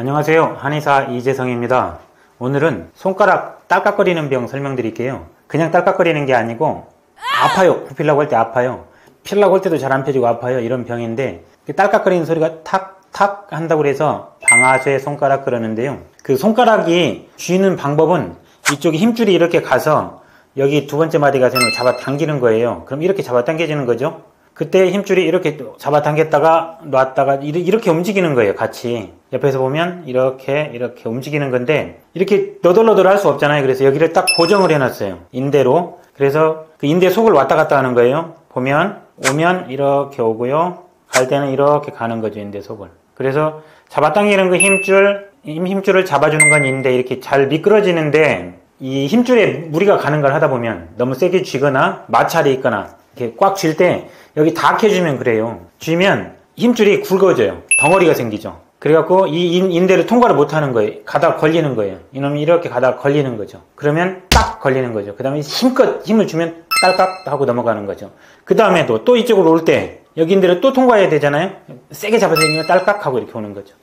안녕하세요. 한의사 이재성입니다. 오늘은 손가락 딸깍거리는 병 설명드릴게요. 그냥 딸깍거리는 게 아니고 아파요. 굽히려고 할 때 아파요. 피려고 할 때도 잘 안 펴지고 아파요. 이런 병인데 딸깍거리는 소리가 탁탁 한다고 해서 방아쇠 손가락 그러는데요. 그 손가락이 쥐는 방법은 이쪽에 힘줄이 이렇게 가서 여기 두 번째 마디 가서는 잡아 당기는 거예요. 그럼 이렇게 잡아 당겨지는 거죠. 그때 힘줄이 이렇게 잡아 당겼다가 놨다가 이렇게 움직이는 거예요. 같이 옆에서 보면 이렇게 움직이는 건데 이렇게 너덜너덜 할 수 없잖아요. 그래서 여기를 딱 고정을 해놨어요. 인대로. 그래서 그 인대 속을 왔다 갔다 하는 거예요. 보면 오면 이렇게 오고요. 갈 때는 이렇게 가는 거죠. 인대 속을. 그래서 잡아 당기는 그 힘줄을 잡아주는 건 인대 이렇게 잘 미끄러지는데 이 힘줄에 무리가 가는 걸 하다 보면 너무 세게 쥐거나 마찰이 있거나 이렇게 꽉 쥘 때 여기 다 켜주면 그래요. 쥐면 힘줄이 굵어져요. 덩어리가 생기죠. 그래갖고 이 인대를 통과를 못하는 거예요. 가다가 걸리는 거예요. 이놈이 이렇게 가다가 걸리는 거죠. 그러면 딱 걸리는 거죠. 그 다음에 힘껏 힘을 주면 딸깍 하고 넘어가는 거죠. 그 다음에도 또 이쪽으로 올 때 여기 인대를 또 통과해야 되잖아요. 세게 잡아서 딸깍 하고 이렇게 오는 거죠.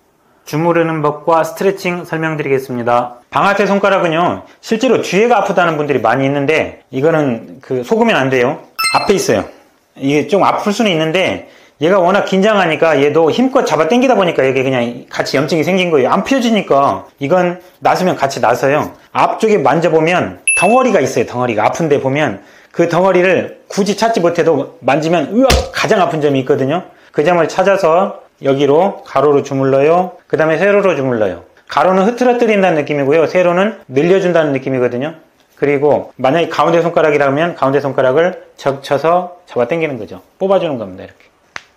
주무르는 법과 스트레칭 설명드리겠습니다. 방아쇠 손가락은요, 실제로 뒤에가 아프다는 분들이 많이 있는데 이거는 속으면 안 돼요. 앞에 있어요. 이게 좀 아플 수는 있는데 얘가 워낙 긴장하니까 얘도 힘껏 잡아 당기다 보니까 이게 그냥 같이 염증이 생긴 거예요. 안 펴지니까 이건 나서면 같이 나서요. 앞쪽에 만져보면 덩어리가 있어요. 덩어리가 아픈데 보면 그 덩어리를 굳이 찾지 못해도 만지면 으악 가장 아픈 점이 있거든요. 그 점을 찾아서 여기로 가로로 주물러요. 그 다음에 세로로 주물러요. 가로는 흐트러뜨린다는 느낌이고요. 세로는 늘려준다는 느낌이거든요. 그리고 만약에 가운데 손가락이라면 가운데 손가락을 적쳐서 잡아 당기는 거죠. 뽑아주는 겁니다. 이렇게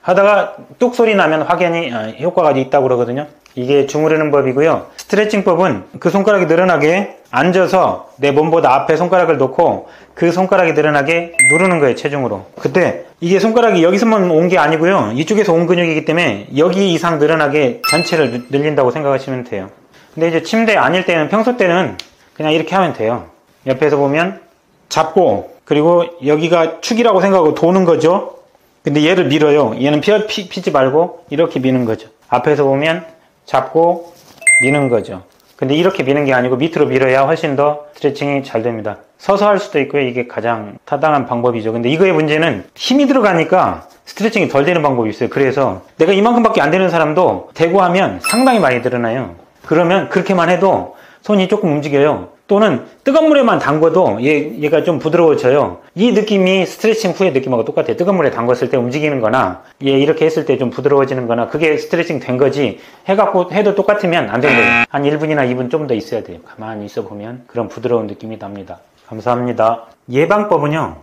하다가 뚝 소리 나면 확연히 효과가 있다고 그러거든요. 이게 주무르는 법이고요. 스트레칭 법은 그 손가락이 늘어나게 앉아서 내 몸보다 앞에 손가락을 놓고 그 손가락이 늘어나게 누르는 거예요. 체중으로. 그때 이게 손가락이 여기서만 온 게 아니고요. 이쪽에서 온 근육이기 때문에 여기 이상 늘어나게 전체를 늘린다고 생각하시면 돼요. 근데 이제 침대 아닐 때는 평소 때는 그냥 이렇게 하면 돼요. 옆에서 보면 잡고 그리고 여기가 축이라고 생각하고 도는 거죠. 근데 얘를 밀어요. 얘는 피지 말고 이렇게 미는 거죠. 앞에서 보면 잡고 미는 거죠. 근데 이렇게 미는 게 아니고 밑으로 밀어야 훨씬 더 스트레칭이 잘 됩니다. 서서 할 수도 있고요. 이게 가장 타당한 방법이죠. 근데 이거의 문제는 힘이 들어가니까 스트레칭이 덜 되는 방법이 있어요. 그래서 내가 이만큼밖에 안 되는 사람도 대고 하면 상당히 많이 늘어나요. 그러면 그렇게만 해도 손이 조금 움직여요. 또는 뜨거운 물에만 담궈도 얘가 좀 부드러워져요. 이 느낌이 스트레칭 후의 느낌하고 똑같아요. 뜨거운 물에 담궜을 때 움직이는 거나 얘 이렇게 했을 때 좀 부드러워지는 거나 그게 스트레칭 된 거지 해갖고 해도 똑같으면 안 되는 거예요. 한 1분이나 2분 좀 더 있어야 돼요. 가만히 있어 보면 그런 부드러운 느낌이 납니다. 감사합니다. 예방법은요,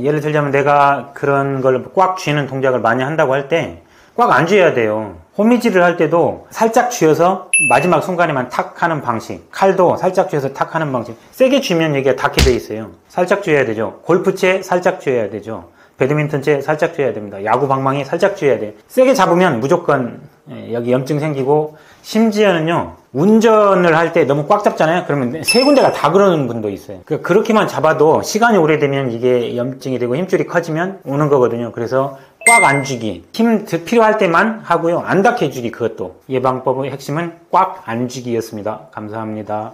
예를 들자면 내가 그런 걸 꽉 쥐는 동작을 많이 한다고 할 때 꽉 안 쥐어야 돼요. 호미질을 할 때도 살짝 쥐어서 마지막 순간에만 탁 하는 방식, 칼도 살짝 쥐어서 탁 하는 방식. 세게 쥐면 이게 닿게 돼 있어요. 살짝 쥐어야 되죠. 골프채 살짝 쥐어야 되죠. 배드민턴채 살짝 쥐어야 됩니다. 야구 방망이 살짝 쥐어야 돼요. 세게 잡으면 무조건 여기 염증 생기고, 심지어는요 운전을 할 때 너무 꽉 잡잖아요. 그러면 세 군데가 다 그러는 분도 있어요. 그렇게만 잡아도 시간이 오래되면 이게 염증이 되고 힘줄이 커지면 오는 거거든요. 그래서 꽉 안 쥐기, 힘 필요할 때만 하고요. 안 닿게 해주기, 그것도. 예방법의 핵심은 꽉 안 쥐기였습니다. 감사합니다.